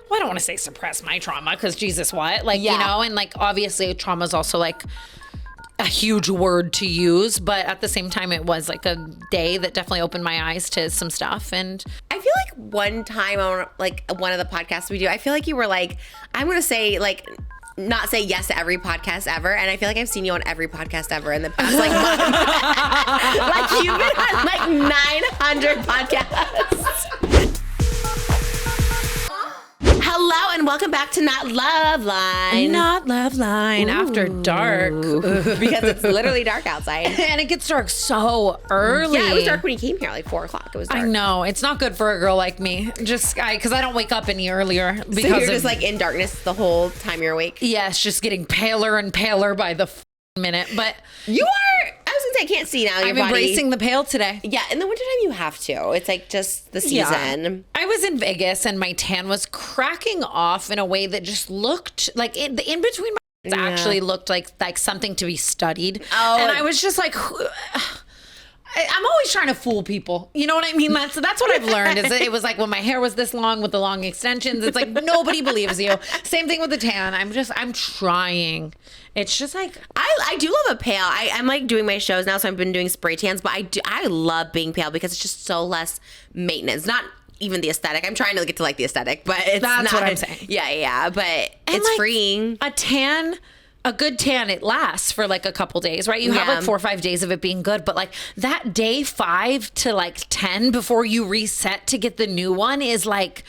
I don't want to say suppress my trauma because Jesus, what? Like, you know, and like obviously trauma is also like a huge word to use, but at the same time, it was like a day that definitely opened my eyes to some stuff. And I feel like one time on like one of the podcasts we do, I feel like you were like, I'm going to say like, not say yes to every podcast ever. And I feel like I've seen you on every podcast ever in the past like month. Like you've been on like 900 podcasts. Hello and welcome back to Not Loveline. Not Loveline after dark. Because it's literally dark outside. And it gets dark so early. Yeah, it was dark when you came here, like 4 o'clock. It was dark. I know. It's not good for a girl like me. Just because I don't wake up any earlier. Because so you're just like in darkness the whole time you're awake? Yes, just getting paler and paler by the minute. But you are, I was gonna say, I can't see now. I'm embracing the pale today. Yeah, in the wintertime you have to. It's like just the season. Yeah. I was in Vegas and my tan was cracking off in a way that just looked like the in between my actually looked like something to be studied. Oh, and I was just like, I'm always trying to fool people. You know what I mean? That's what I've learned is that it was like when my hair was this long with the long extensions, it's like nobody believes you. Same thing with the tan. I'm trying. It's just like I do love a pale. I'm like doing my shows now, so I've been doing spray tans, but I love being pale because it's just so less maintenance. Not even the aesthetic. I'm trying to get to like the aesthetic, but it's that's not what I'm saying. Yeah, but it's like, freeing. A good tan, it lasts for like a couple days, right? You have like 4 or 5 days of it being good, but like that day 5 to like 10 before you reset to get the new one is like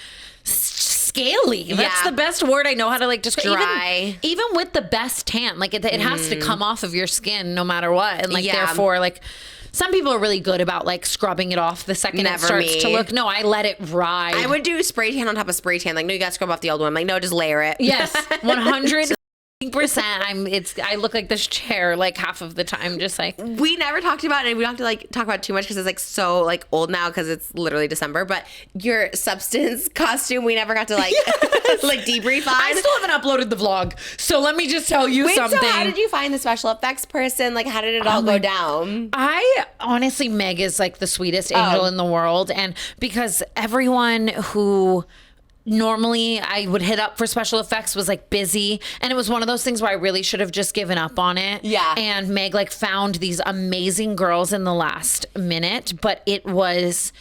scaly. That's the best word I know how to like describe. Dry. Even with the best tan, like it has to come off of your skin no matter what. And like therefore like some people are really good about like scrubbing it off the second it starts to look. No, I let it ride. I would do spray tan on top of spray tan. Like, no, you got to scrub off the old one. I'm like, no, just layer it. Yes, 100%. I look like this chair like half of the time, just like we never talked about it. And we don't have to like talk about it too much because it's like so like old now because it's literally December. But your substance costume, we never got to like like debrief on. I still haven't uploaded the vlog, so let me just tell you something. So how did you find the special effects person? Like, how did it all go down? I honestly, Meg is like the sweetest angel in the world, and because everyone who normally I would hit up for special effects was like busy, and it was one of those things where I really should have just given up on it. Yeah. And Meg like found these amazing girls in the last minute, but it was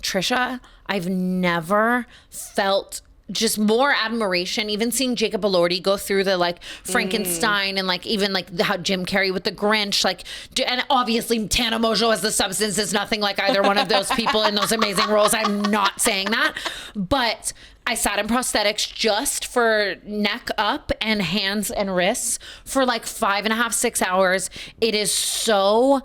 Trisha. I've never felt just more admiration, even seeing Jacob Elordi go through the like Frankenstein and like even like how Jim Carrey with the Grinch, like, and obviously Tana Mojo as the substance is nothing like either one of those people in those amazing roles. I'm not saying that, but I sat in prosthetics just for neck up and hands and wrists for like 5.5, 6 hours. It is so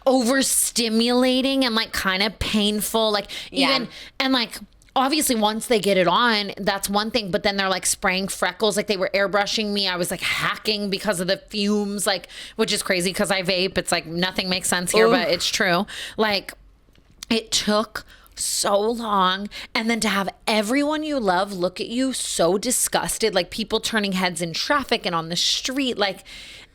overstimulating and like kind of painful, like even, and like, obviously once they get it on, that's one thing, but then they're like spraying freckles, like they were airbrushing me. I was like hacking because of the fumes, like, which is crazy because I vape. It's like nothing makes sense here, but it's true. Like it took so long, and then to have everyone you love look at you so disgusted, like people turning heads in traffic and on the street, like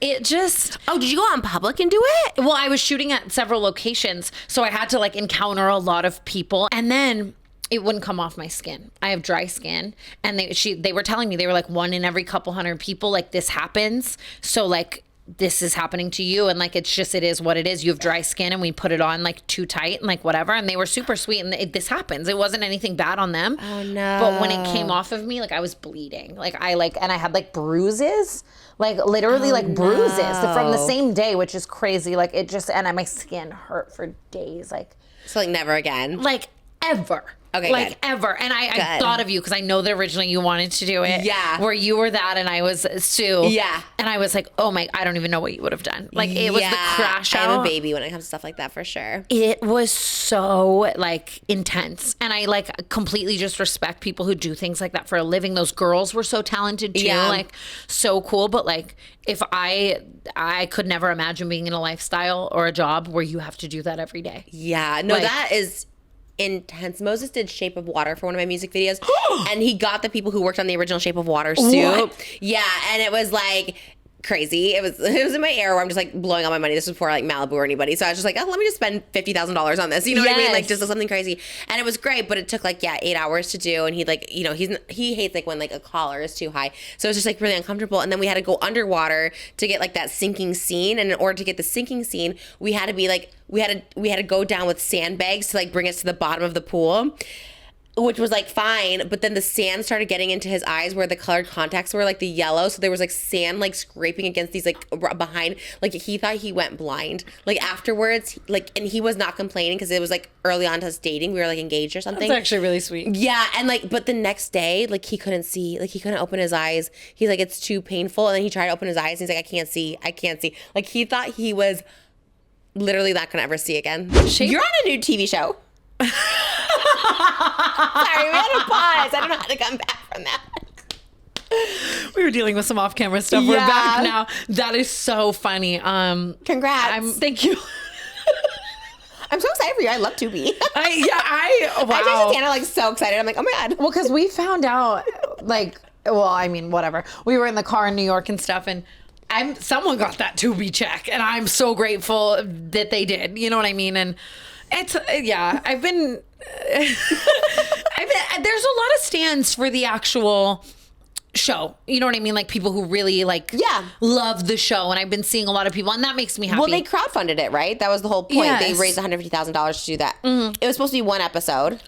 it just... Oh, did you go out in public and do it? Well, I was shooting at several locations, so I had to like encounter a lot of people, and then it wouldn't come off my skin. I have dry skin, and they were telling me, they were like, 1 in every couple hundred people, like this happens. So like this is happening to you, and like it is what it is. You have dry skin, and we put it on like too tight and like whatever. And they were super sweet, and this happens. It wasn't anything bad on them. Oh no! But when it came off of me, like I was bleeding. Like and I had like bruises, like literally bruises from the same day, which is crazy. Like it just, and my skin hurt for days. Like so, like never again. Like ever. Okay, like good. ever. And I thought of you because I know that originally you wanted to do it. Yeah. Where you were that and I was Sue. Yeah. And I was like, oh my, I don't even know what you would have done. Like it was the crash out. I'm a baby when it comes to stuff like that for sure. It was so like intense. And I like completely just respect people who do things like that for a living. Those girls were so talented too. Yeah. Like so cool. But like if I could never imagine being in a lifestyle or a job where you have to do that every day. Yeah. No, like, that is intense. Moses did Shape of Water for one of my music videos, and he got the people who worked on the original Shape of Water suit. What? Yeah, and it was like crazy. It was in my era where I'm just like blowing all my money. This was before like Malibu or anybody. So I was just like, oh, let me just spend $50,000 on this. You know what I mean? Like just something crazy. And it was great, but it took like 8 hours to do. And he like, you know, he hates like when like a collar is too high. So it was just like really uncomfortable. And then we had to go underwater to get like that sinking scene. And in order to get the sinking scene, we had to be like we had to go down with sandbags to like bring us to the bottom of the pool, which was like fine, but then the sand started getting into his eyes where the colored contacts were, like the yellow. So there was like sand like scraping against these like behind, like he thought he went blind. Like afterwards, like, and he was not complaining because it was like early on to us dating. We were like engaged or something. That's actually really sweet. Yeah, and like, but the next day, like he couldn't see, like he couldn't open his eyes. He's like, it's too painful. And then he tried to open his eyes and he's like, I can't see. Like he thought he was literally not gonna ever see again. You're on a new TV show. Sorry, we had to pause. I don't know how to come back from that. We were dealing with some off-camera stuff. We're back now. That is so funny. Congrats. Thank you. I'm so excited for you. I love Tubi. Wow. I just Tana like so excited. I'm like, oh my God. Well, because we found out like, well, I mean, whatever. We were in the car in New York and stuff, and someone got that Tubi check, and I'm so grateful that they did. You know what I mean? And it's I've been there's a lot of stands for the actual show. You know what I mean? Like people who really like love the show, and I've been seeing a lot of people, and that makes me happy. Well, they crowdfunded it, right? That was the whole point. Yes. They raised $150,000 to do that. Mm-hmm. It was supposed to be one episode.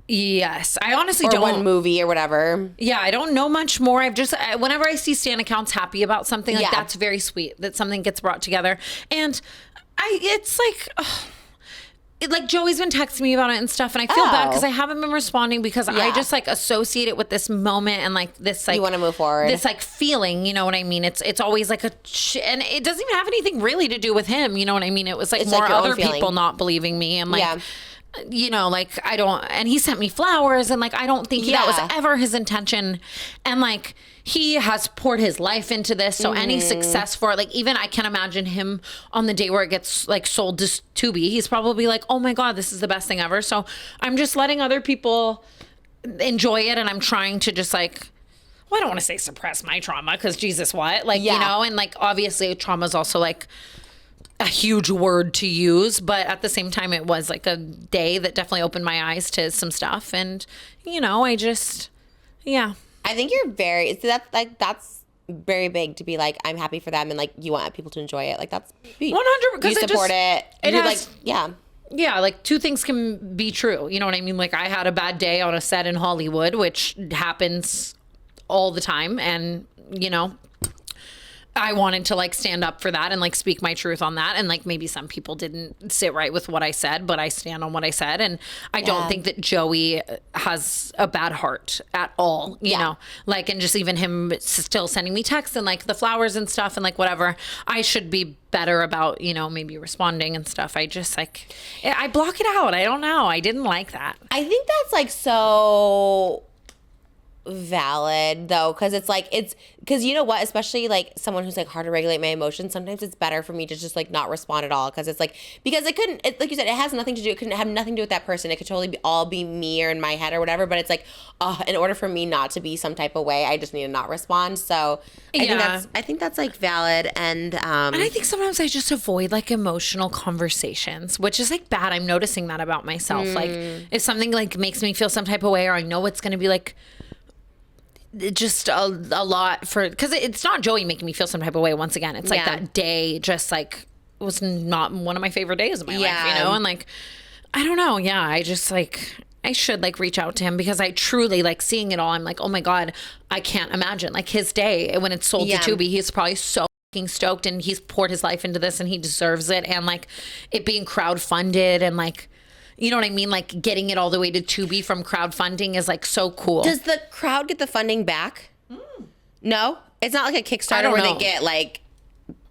Yes, I honestly or don't. One movie or whatever. Yeah, I don't know much more. I've just whenever I see stan accounts happy about something, like that's very sweet that something gets brought together, and it's like. Like Joey's been texting me about it and stuff, and I feel bad because I haven't been responding because I just like associate it with this moment and like this like you want to move forward, this like feeling, you know what I mean? It's always like and it doesn't even have anything really to do with him, you know what I mean? It was like more like other people not believing me and like. You know, like I don't, and he sent me flowers, and like I don't think that was ever his intention, and like he has poured his life into this, so any success for it, like even I can imagine him on the day where it gets like sold to Tubi, he's probably like, oh my God, this is the best thing ever. So I'm just letting other people enjoy it, and I'm trying to just like, well, I don't want to say suppress my trauma because Jesus, what, like you know, and like obviously trauma is also like a huge word to use, but at the same time it was like a day that definitely opened my eyes to some stuff, and you know, I just I think you're very that's very big to be like, I'm happy for them, and like you want people to enjoy it, like that's 100%. You support it you're like like two things can be true, you know what I mean? Like I had a bad day on a set in Hollywood, which happens all the time, and you know, I wanted to like stand up for that and like speak my truth on that. And like maybe some people didn't sit right with what I said, but I stand on what I said. And I don't think that Joey has a bad heart at all, you know, like, and just even him still sending me texts and like the flowers and stuff and like whatever. I should be better about, you know, maybe responding and stuff. I just like, I block it out. I don't know. I didn't like that. I think that's like so valid though, because it's like because you know what, especially like someone who's like hard to regulate my emotions, sometimes it's better for me to just like not respond at all, because it's like, because it couldn't, like you said, it has nothing to do, it couldn't have nothing to do with that person, it could totally all be me or in my head or whatever, but it's like in order for me not to be some type of way, I just need to not respond. So I think that's like valid. And I think sometimes I just avoid like emotional conversations, which is like bad. I'm noticing that about myself. Like if something like makes me feel some type of way, or I know it's going to be like just a lot for, because it's not Joey making me feel some type of way. Once again, it's like that day just like was not one of my favorite days of my life, you know? And like, I don't know. Yeah. I just like, I should like reach out to him, because I truly like seeing it all. I'm like, oh my God, I can't imagine like his day when it's sold to Tubi. He's probably so fucking stoked, and he's poured his life into this, and he deserves it. And like it being crowdfunded, and like, you know what I mean? Like getting it all the way to Tubi from crowdfunding is like so cool. Does the crowd get the funding back? No? It's not like a Kickstarter where they get like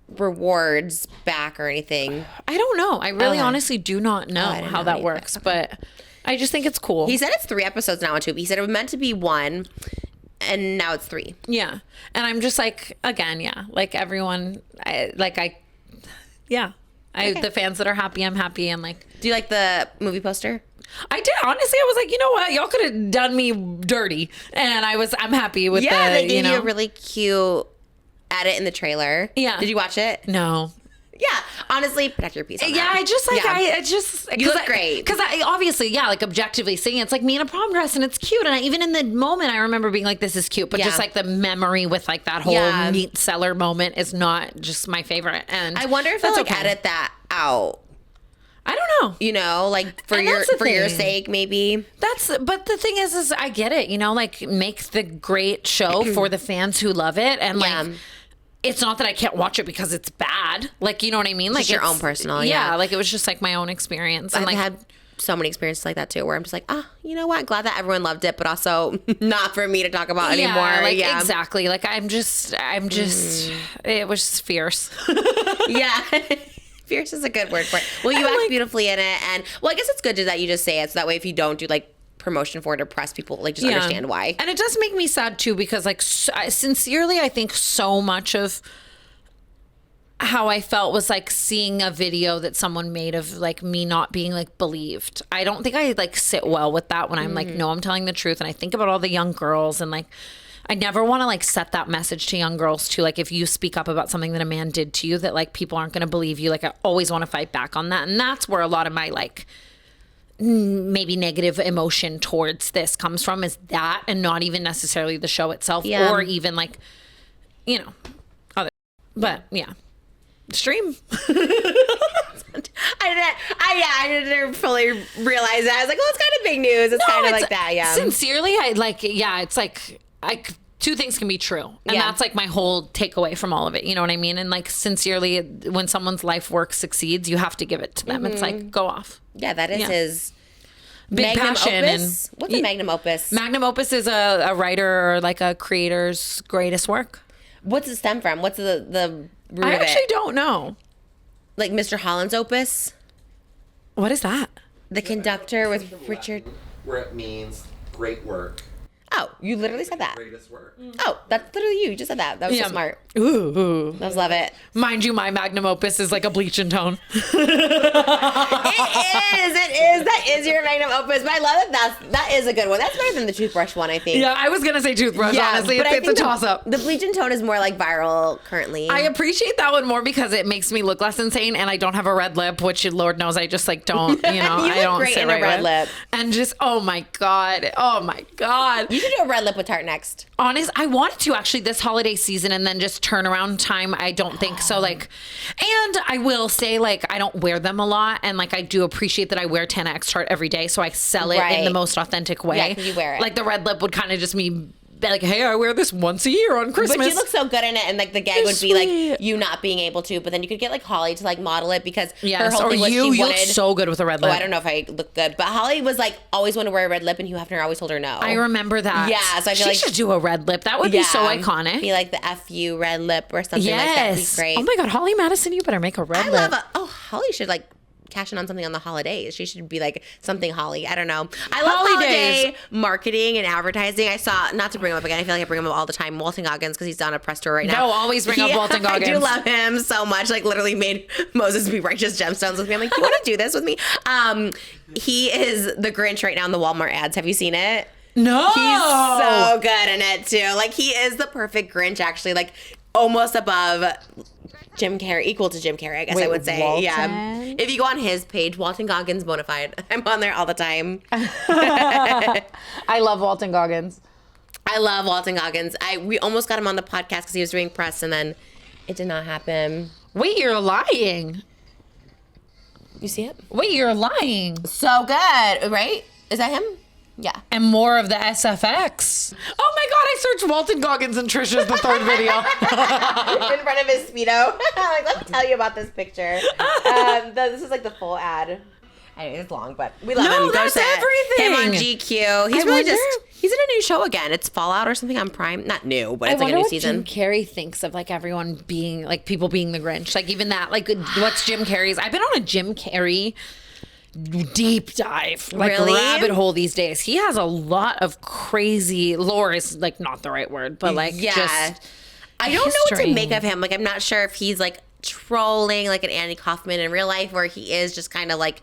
rewards back or anything. I don't know. I really honestly do not know how that works, but I just think it's cool. He said it's 3 episodes now on Tubi. He said it was meant to be 1, and now it's 3. Yeah. And I'm just like, again, like everyone, the fans that are happy, I'm happy. And like, do you like the movie poster? I did. Honestly, I was like, you know what? Y'all could have done me dirty. And I'm happy with they gave you a really cute edit in the trailer. Yeah. Did you watch it? No. Yeah, honestly, protect your peace on Yeah, that. I just You look great. Because I obviously, yeah, like objectively seeing it's like me in a prom dress and it's cute. And even in the moment, I remember being like, this is cute. But just like the memory with like that whole meat seller moment is not just my favorite. And I wonder if they'll like edit that out. I don't know. You know, like for your sake, maybe. But the thing is I get it, you know, like make the great show for the fans who love it. And like, it's not that I can't watch it because it's bad. Like, you know what I mean? Like just your own personal, yeah. Like it was just like my own experience. And I've like had so many experiences like that too, where I'm just like, you know what? Glad that everyone loved it, but also not for me to talk about anymore. Like, exactly. Like I'm just, it was just fierce. Yeah. Fierce is a good word for it. Well, you act beautifully in it. And well, I guess it's good that you just say it. So that way, if you don't do like promotion for it or press, people like just understand why. And it does make me sad too, because like sincerely, I think so much of how I felt was like seeing a video that someone made of like me not being like believed. I don't think I like sit well with that when I'm like, no, I'm telling the truth. And I think about all the young girls and like, I never want to like set that message to young girls too. Like if you speak up about something that a man did to you, that like people aren't going to believe you. Like I always want to fight back on that. And that's where a lot of my like maybe negative emotion towards this comes from, is that, and not even necessarily the show itself or even like, you know, other, but yeah. Stream. I didn't fully realize that. I was like, well, it's kind of big news. It's kind of like that, yeah. Sincerely, I like, yeah, it's like, two things can be true. And that's like my whole takeaway from all of it. You know what I mean? And like, sincerely, when someone's life work succeeds, you have to give it to them. It's like, go off. Yeah, that is his big magnum passion. opus. And what's a magnum opus? Magnum opus is a writer or like a creator's greatest work. What's it stem from? What's the root I of it? actually don't know. Like Mr. Holland's opus? What is that? The Conductor with Richard. Where it means great work. Oh, you literally said that. Greatest work. Oh, that's literally you. You just said that. That was so smart. Ooh. I love it. Mind you, my magnum opus is like a bleach and tone. It is. That is your magnum opus. But I love that is a good one. That's better than the toothbrush one, I think. Yeah, I was going to say toothbrush, honestly. It's a toss-up. The bleach and tone is more like viral currently. I appreciate that one more because it makes me look less insane, and I don't have a red lip, which Lord knows I just like don't, you know. You I look don't great sit in a right red with. lip. And just, oh my God. You should do a red lip with Tarte next. Honest, I wanted to actually this holiday season, and then just turnaround time, I don't think so. Like, and I will say, like, I don't wear them a lot, and like I do appreciate that I wear TANA X Tarte every day, so I sell it in the most authentic way. Yeah, 'cause you wear it. Like the red lip would kind of just be like, hey, I wear this once a year on Christmas. But you look so good in it, and like the gag would be like you not being able to, but then you could get like Holly to like model it because her whole thing was she you wanted. look so good with a red lip. Oh, I don't know if I look good, but Holly was like always wanted to wear a red lip, and Hugh Hefner always told her no. I remember that. Yeah, so I feel she like should do a red lip. That would be so iconic. Be like the FU red lip or something like that. Would be great. Oh my God, Holly Madison, you better make a red lip. Holly should like cash in on something on the holidays. She should be like something Holly. I don't know. I love Holidays. holiday marketing and advertising. I saw, not to bring him up again, I feel like I bring him up all the time, Walton Goggins, because he's on a press tour right now. No, always bring up Walton Goggins. I do love him so much. Like literally made Moses be righteous gemstones with me. I'm like, you want to do this with me? He is the Grinch right now in the Walmart ads. Have you seen it? No. He's so good in it too. Like he is the perfect Grinch actually. Like almost above Jim Carrey, equal to Jim Carrey, I guess I would say. Walton? Yeah. If you go on his page, Walton Goggins Bonafide. I'm on there all the time. I love Walton Goggins. I love Walton Goggins. We almost got him on the podcast because he was doing press, and then it did not happen. Wait, you're lying. You see it? Wait, you're lying. So good, right? Is that him? Yeah. And more of the SFX. Oh my God, I searched Walton Goggins and Trisha's the third video. In front of his Speedo. Like, let me tell you about this picture. This is like the full ad. Anyway, it's long, but we love him. No, that's everything. Him on GQ. He's really he's in a new show again. It's Fallout or something on Prime. Not new, but it's like a new season. Jim Carrey thinks of like everyone being like people being the Grinch. Like even that, like what's Jim Carrey's? I've been on a Jim Carrey deep dive, like rabbit hole these days. He has a lot of crazy lore is like not the right word, but like just I don't know what to make of him. Like I'm not sure if he's like trolling like an Andy Kaufman in real life, or he is just kind of like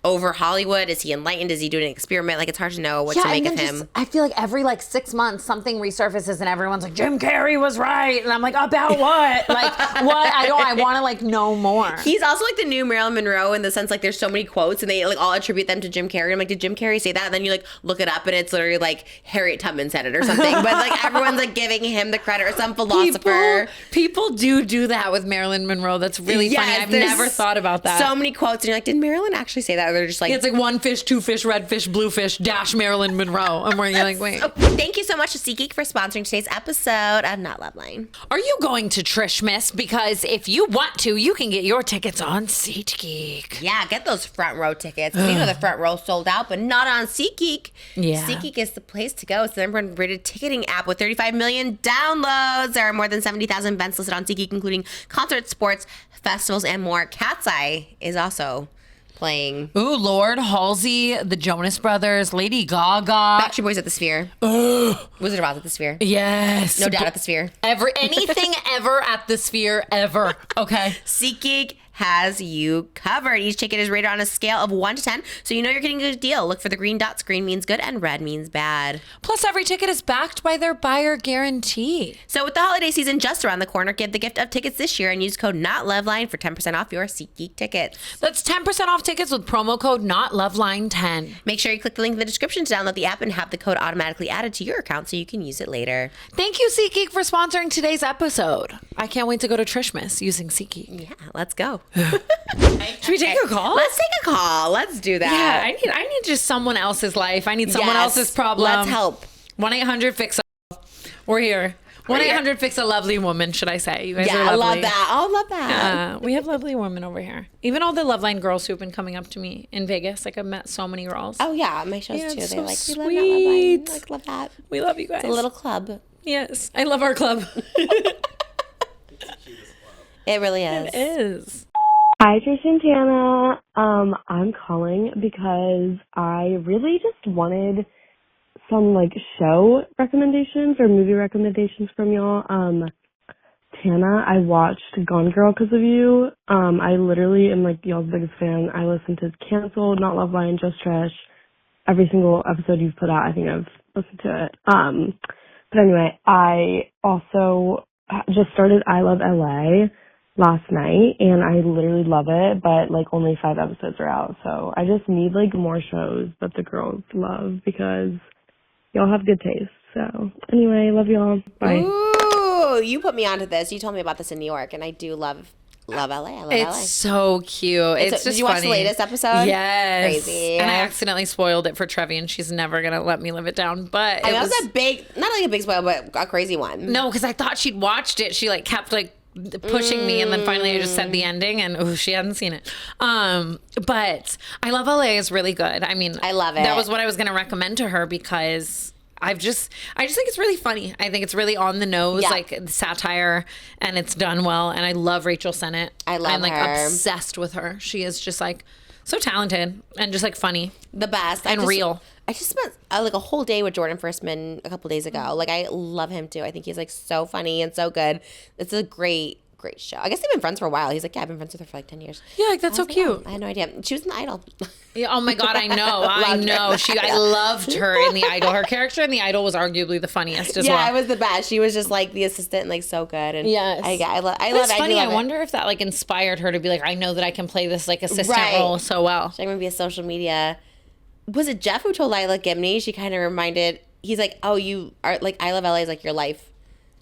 over Hollywood? Is he enlightened? Is he doing an experiment? Like, it's hard to know what to make of him. I feel like every 6 months something resurfaces and everyone's like, Jim Carrey was right. And I'm like, about what? Like, what? I want to know more. He's also like the new Marilyn Monroe in the sense like there's so many quotes and they like all attribute them to Jim Carrey. I'm like, did Jim Carrey say that? And then you like look it up and it's literally like Harriet Tubman said it or something. But like everyone's like giving him the credit or some philosopher. People do that with Marilyn Monroe. That's really funny. I've never thought about that. So many quotes and you're like, did Marilyn actually say that? Or they're just like, it's like 1 fish, 2 fish, red fish, blue fish, dash Marilyn Monroe. And you're like, wait. Thank you so much to SeatGeek for sponsoring today's episode of Not Loveline. Are you going to Trishmas? Because if you want to, you can get your tickets on SeatGeek. Yeah, get those front row tickets. You know the front row sold out, but not on SeatGeek. Yeah. SeatGeek is the place to go. It's the number one rated ticketing app with 35 million downloads. There are more than 70,000 events listed on SeatGeek, including concerts, sports, festivals, and more. Cat's Eye is also playing. Ooh, Lord, Halsey, the Jonas Brothers, Lady Gaga. Backstreet Boys at the Sphere. Wizard of Oz at the Sphere. Yes. No Doubt at the Sphere. Anything ever at the Sphere, ever. Okay. SeatGeek has you covered. Each ticket is rated on a scale of 1 to 10, so you know you're getting a good deal. Look for the green dots. Green means good and red means bad. Plus, every ticket is backed by their buyer guarantee. So with the holiday season just around the corner, give the gift of tickets this year and use code NOTLOVELINE for 10% off your SeatGeek tickets. That's 10% off tickets with promo code NOTLOVELINE10. Make sure you click the link in the description to download the app and have the code automatically added to your account so you can use it later. Thank you, SeatGeek, for sponsoring today's episode. I can't wait to go to Trishmas using SeatGeek. Yeah, let's go. Should we take a call? Let's take a call. Let's do that. Yeah, I need just someone else's life. I need someone else's problem. Let's help. 1-800-FIX-A. We're here. 1-800-FIX-A-LOVELY woman, should I say. You guys are lovely. I love that. Oh, love that. We have lovely women over here. Even all the Loveline girls who've been coming up to me in Vegas. Like, I've met so many girls. Oh, yeah. My shows, too. They're so like, sweet. we love that Loveline. Like, love that. We love you guys. It's a little club. Yes. I love our club. It really is. It is. Hi, Trish and Tana. I'm calling because I really just wanted some show recommendations or movie recommendations from y'all. Tana, I watched Gone Girl because of you. I literally am y'all's biggest fan. I listened to Canceled, Not Loveline, Just Trash. Every single episode you've put out, I think I've listened to it. But anyway, I also just started I Love LA last night, and I literally love it, but only 5 episodes are out, so I just need more shows that the girls love because y'all have good taste. So anyway, love y'all. Bye. Ooh, you put me onto this. You told me about this in New York, and I do love LA. I love LA. It's so cute. It's just did you watch funny. the latest episode? Yes. Crazy. And I accidentally spoiled it for Trevi, and she's never going to let me live it down. But it was a big, not a big spoil, but a crazy one. No, because I thought she'd watched it. She kept pushing me, and then finally I just said the ending, and she hadn't seen it. But I Love LA is really good. I mean, I love it. That was what I was going to recommend to her because I just think it's really funny. I think it's really on the nose, satire, and it's done well. And I love Rachel Sennett. I'm her. Obsessed with her. She is just so talented and just funny. The best. And real. I just spent a whole day with Jordan Firstman a couple days ago. I love him too. I think he's so funny and so good. It's a great show. I guess they've been friends for a while. He's yeah, I've been friends with her for 10 years. Yeah, that's so cute. I had no idea. She was in The Idol. Yeah, oh my God, I know. I know. I loved her in The Idol. Her character in The Idol was arguably the funniest as well. Yeah, it was the best. She was just the assistant and so good. And yes. I love it. It's funny. I wonder if that inspired her to be I know that I can play this assistant role so well. She's going to be a social media. Was it Jeff who told Lila Gibney? She kind of reminded, he's oh, you are I Love LA is your life.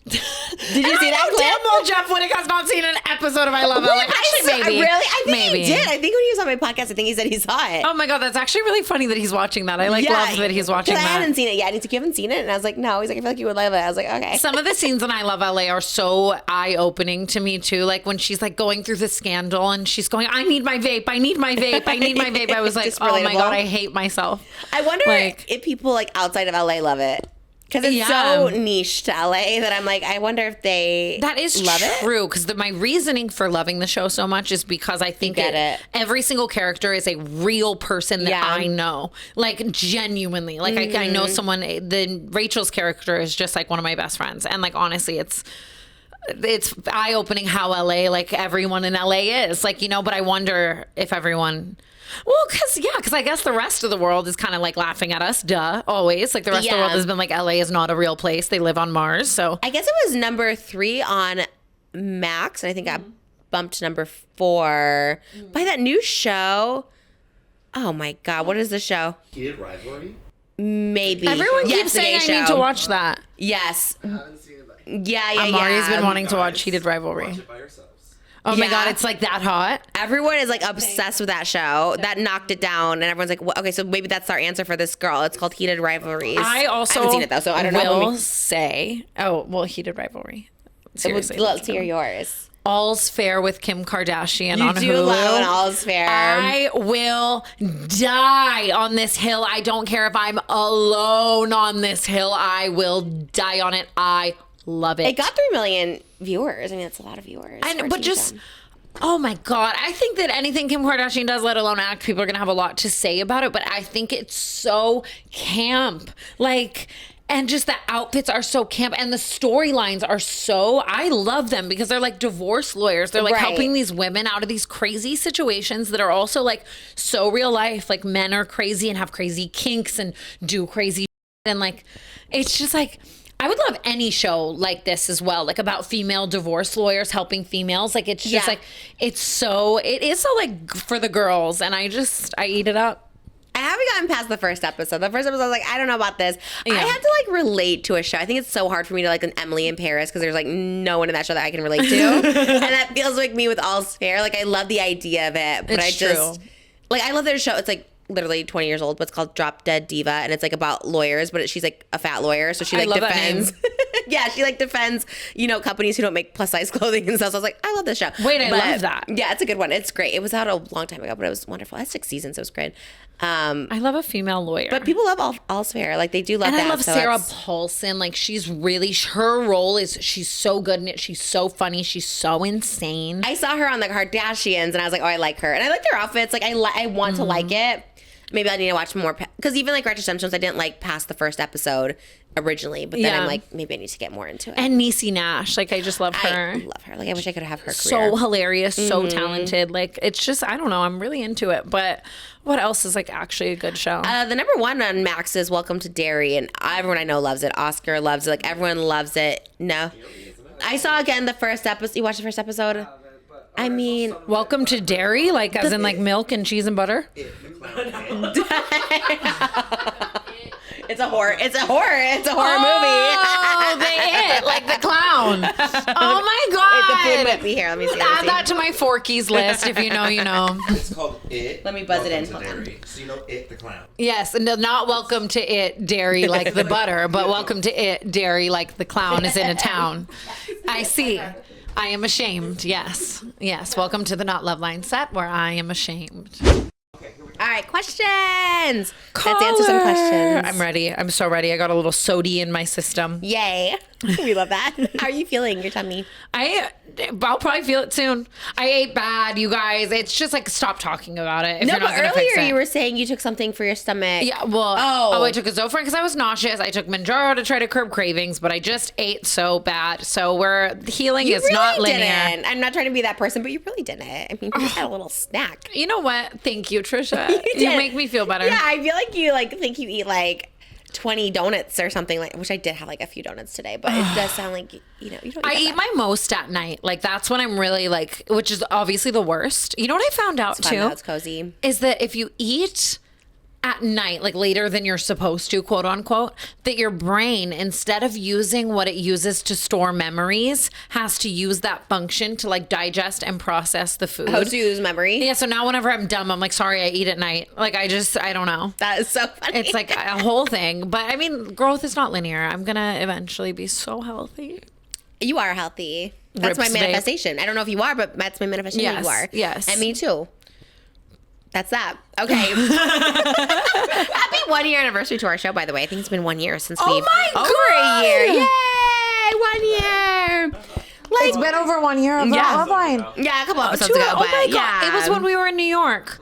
Did you see that clip? Damn well Jeff Winnick has not seen an episode of I Love LA. Actually, maybe. Really? I think he did. I think when he was on my podcast, I think he said he saw it. Oh my God, that's actually really funny that he's watching that. I love that he's watching that. I hadn't seen it yet. He's you haven't seen it? And I was no. He's I feel like you would love it. I was okay. Some of the scenes in I Love LA are so eye-opening to me too. When she's going through the scandal and she's going, I need my vape. I need my vape. I need my vape. I was oh my God, I hate myself. I wonder if people outside of LA love it. Because it's so niche to LA that I'm I wonder if they that is love true. Because my reasoning for loving the show so much is because I think every single character is a real person that I know, genuinely. I know someone. Rachel's character is just one of my best friends, and honestly, it's it's eye-opening how LA, like everyone in LA is like, but I wonder if everyone, well, because I guess the rest of the world is kind of like laughing at us, always. Like the rest of the world has been like, LA is not a real place. They live on Mars. So I guess it was number 3 on Max, and I think I bumped to number 4 by that new show. Oh my God, what is the show? Heated Rivalry? Maybe. everyone Yes, keeps the saying gay I need show. to watch that. Yes. I haven't seen it. Yeah. Amari's been wanting to watch Heated Rivalry. Watch it by yourselves. Oh my Yeah. God, it's like that hot. Everyone is like obsessed with that show. That knocked it down, and everyone's like, okay, so maybe that's our answer for this girl. It's called Heated Rivalries. I also haven't seen it though, so I don't know. will say, Heated Rivalry. Seriously, Let's hear yours. All's Fair with Kim Kardashian You on do Hulu. love an All's Fair. I will die on this hill. I don't care if I'm alone on this hill. I will die on it. I love it. It got 3 million viewers. I mean, that's a lot of viewers. for a But TV just, show. oh my God. I think that anything Kim Kardashian does, let alone act, people are going to have a lot to say about it. But I think it's so camp. And just the outfits are so camp, and the storylines are so, I love them because they're like divorce lawyers. They're like Right. helping these women out of these crazy situations that are also like so real life. Like men are crazy and have crazy kinks and do crazy shit. And like, it's just like, I would love any show like this as well, like about female divorce lawyers helping females. Like, it's just like, it is so like for the girls, and I eat it up. I haven't gotten past the first episode. The first episode, I was like, I don't know about this. Yeah. I had to like relate to a show. I think it's so hard for me to like an Emily in Paris because there's like no one in that show that I can relate to. And that feels like me with All's Fair. Like I love the idea of it, but It's true. like I love their show. It's like literally 20 years old, but it's called Drop Dead Diva, and it's like about lawyers, but she's like a fat lawyer, so she I like love that defends. Yeah, she like defends, companies who don't make plus size clothing and stuff. So I was like, I love this show. Wait, I love that. Yeah, it's a good one. It's great. It was out a long time ago, but it was wonderful. It had 6 seasons, so it was great. I love a female lawyer. But people love All's Fair. Like they do love and that. I love so Sarah it's- Paulson. Like she's really, her role is, she's so good in it. She's so funny. She's so insane. I saw her on the Kardashians, and I was like, oh, I like her, and I like their outfits. Like I want to like it. Maybe I need to watch more because even like Gretchen Simpsons, I didn't like past the first episode originally, but then Yeah. I'm like, maybe I need to get more into it. And Niecy Nash. Like I just love her. I love her. Like I wish I could have her career. So hilarious, so talented. Like it's just, I don't know, I'm really into it. But what else is like actually a good show? The number 1 on Max is Welcome to Derry, and everyone I know loves it. Oscar loves it. Like everyone loves it. No, I saw again the first episode. You watched the first episode? I mean, Welcome to Dairy, like as in like milk and cheese and butter. it's a horror. It's a horror movie. Oh, they like the clown. Oh my God. The food might be here. Let me see. Add that to my Forkies list. If you know, you know. It's called It. Let me buzz it in. Welcome to Hold on. Dairy. So you know It the clown. Yes, and not welcome to it dairy like the butter, but welcome to it dairy like the clown is in a town. I see. I am ashamed. Yes. Yes. Welcome to the Not Loveline set where I am ashamed. All right, questions. Let's answer some questions. I'm ready. I'm so ready. I got a little sody in my system. Yay. We love that. How are you feeling? Your tummy? I'll probably feel it soon. I ate bad, you guys. It's just like, stop talking about it. If No, you're not but gonna fix earlier it. you were saying you took something for your stomach. Yeah, well, Oh. I took a Zofran because I was nauseous. I took Manjaro to try to curb cravings, but I just ate so bad. So healing You is really not linear. didn't. I'm not trying to be that person, but you really didn't. I mean, you just had a little snack. You know what? Thank you, Trisha. You You did. make me feel better. Yeah, I feel like you think you eat like 20 donuts or something, like, which I did have like a few donuts today, but it does sound like you don't I eat eat my most at night. Like that's when I'm really like, which is obviously the worst. You know what I found out fun, though. too? It's cozy. Is that if you eat at night, like later than you're supposed to, quote unquote, that your brain, instead of using what it uses to store memories, has to use that function to like digest and process the food. Oh, so you lose memory? Yeah, so now whenever I'm dumb, I'm like, sorry, I eat at night. Like I don't know. That is so funny. It's like a whole thing. But I mean, growth is not linear. I'm going to eventually be so healthy. You are healthy. That's Rips, my babe. manifestation. I don't know if you are, but that's my manifestation. Yes, You are. yes. And me too. That's that. Okay. Happy 1 year anniversary to our show, by the way. I think it's been 1 year since Oh we've my over God! a year. Yay! 1 year. Like, It's been over 1 year of Yeah. Loveline. yeah, a couple episodes 2 ago, oh but my God. yeah. It was when we were in New York.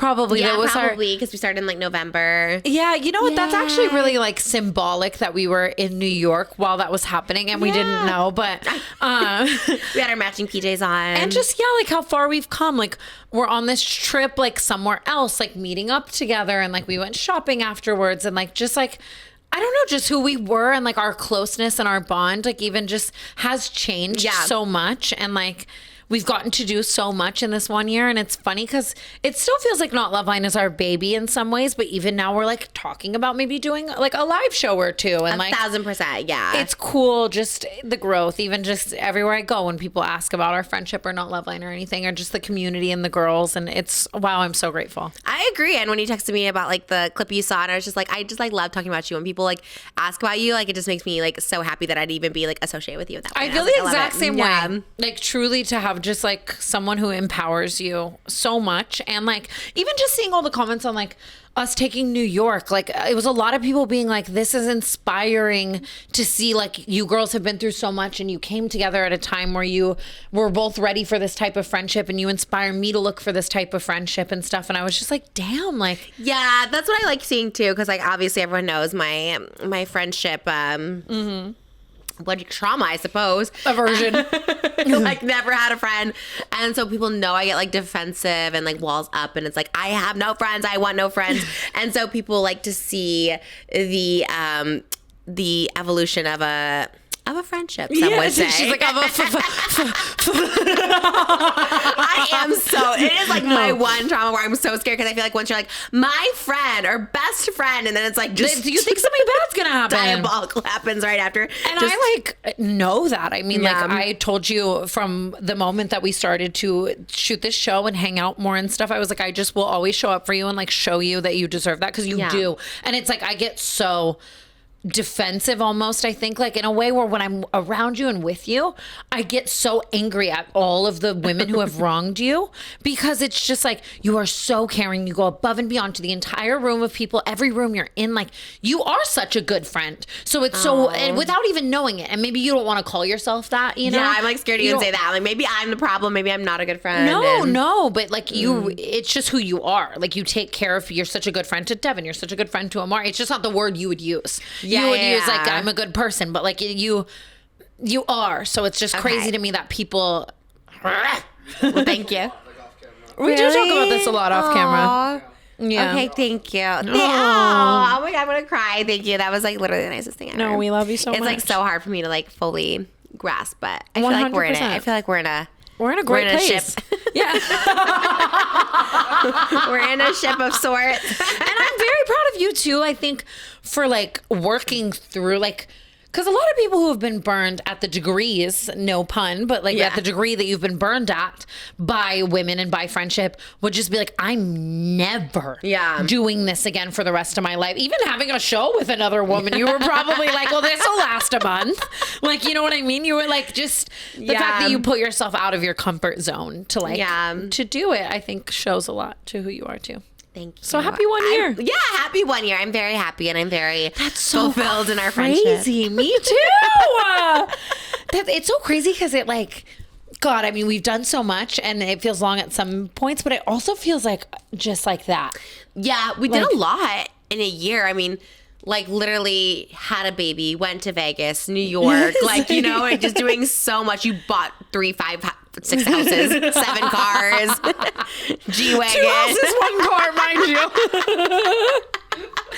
Probably. Yeah, that was probably because we started in like November. Yeah, you know what? That's actually really like symbolic that we were in New York while that was happening and we didn't know. But we had our matching PJs on. and just like how far we've come. Like we're on this trip like somewhere else, like meeting up together, and like we went shopping afterwards, and like just like I don't know, just who we were and like our closeness and our bond, like even just has changed so much. And like we've gotten to do so much in this 1 year. And it's funny because it still feels like Not Loveline is our baby in some ways. But even now we're like talking about maybe doing like a live show or two. And like 1,000%, yeah. it's cool, just the growth, even just everywhere I go when people ask about our friendship or Not Loveline or anything, or just the community and the girls. And it's, wow, I'm so grateful. I agree. And when you texted me about like the clip you saw, and I was just like, I just like love talking about you. When people like ask about you, like it just makes me like so happy that I'd even be like associated with you at that point. I feel was the like, exact love it. same Yeah. way. Like truly to have just like someone who empowers you so much. And like even just seeing all the comments on like us taking New York, like it was a lot of people being like, this is inspiring to see, like you girls have been through so much and you came together at a time where you were both ready for this type of friendship, and you inspire me to look for this type of friendship and stuff. And I was just like, damn, like Yeah, that's what I like seeing too, because like obviously everyone knows my friendship trauma, I suppose. aversion. Like never had a friend, and so people know I get like defensive and like walls up, and it's like I have no friends, I want no friends. And so people like to see the evolution of a friendship, some would say. She's like, I am so, it is like my one trauma where I'm so scared, because I feel like once you're like my friend or best friend, and then it's like just do you think something bad's gonna happen? diabolical happens right after. And I like know that. I mean, Yeah. like I told you from the moment that we started to shoot this show and hang out more and stuff, I was like, I just will always show up for you and like show you that you deserve that, because you do. And it's like I get so defensive almost, I think, like in a way where when I'm around you and with you, I get so angry at all of the women who have wronged you, because it's just like you are so caring, you go above and beyond to the entire room of people, every room you're in, like you are such a good friend. So it's so, and without even knowing it, and maybe you don't want to call yourself that, you know? Yeah, I'm like scared to even say that. Like maybe I'm the problem, maybe I'm not a good friend. No, but like you, it's just who you are. Like you take care of, you're such a good friend to Devin, you're such a good friend to Amar. It's just not the word you would use. You would use like, I'm a good person, but like you are. So it's just crazy to me that people. Well, thank you. We do talk about this a lot off camera. Aw. Yeah. Okay, thank you. Oh my God, I'm gonna cry. Thank you. That was like literally the nicest thing ever. No, we love you so It's much. like so hard for me to like fully grasp, but I feel like we're in it. 100%. I feel like we're in a a great in a place. ship. Yeah. We're in a ship of sorts. And I'm very proud of you too, I think, for like working through like, because a lot of people who have been burned at the degrees, no pun, but like at the degree that you've been burned at by women and by friendship would just be like, I'm never doing this again for the rest of my life. Even having a show with another woman, you were probably like, well, this will last a month. Like, you know what I mean? You were like, just the fact that you put yourself out of your comfort zone to like, to do it, I think shows a lot to who you are too. Thank you. So happy 1 year. Happy 1 year. I'm very happy, and I'm very so fulfilled in our friendship. Crazy, me too. It's so crazy because it like, God, I mean, we've done so much, and it feels long at some points, but it also feels like just like that. Yeah, we did a lot in a year. I mean, like literally had a baby, went to Vegas, New York, like, you know, like just doing so much. You bought 3, 5, 6 houses, 7 cars, G-Wagon. 2 houses, 1 car, mind you.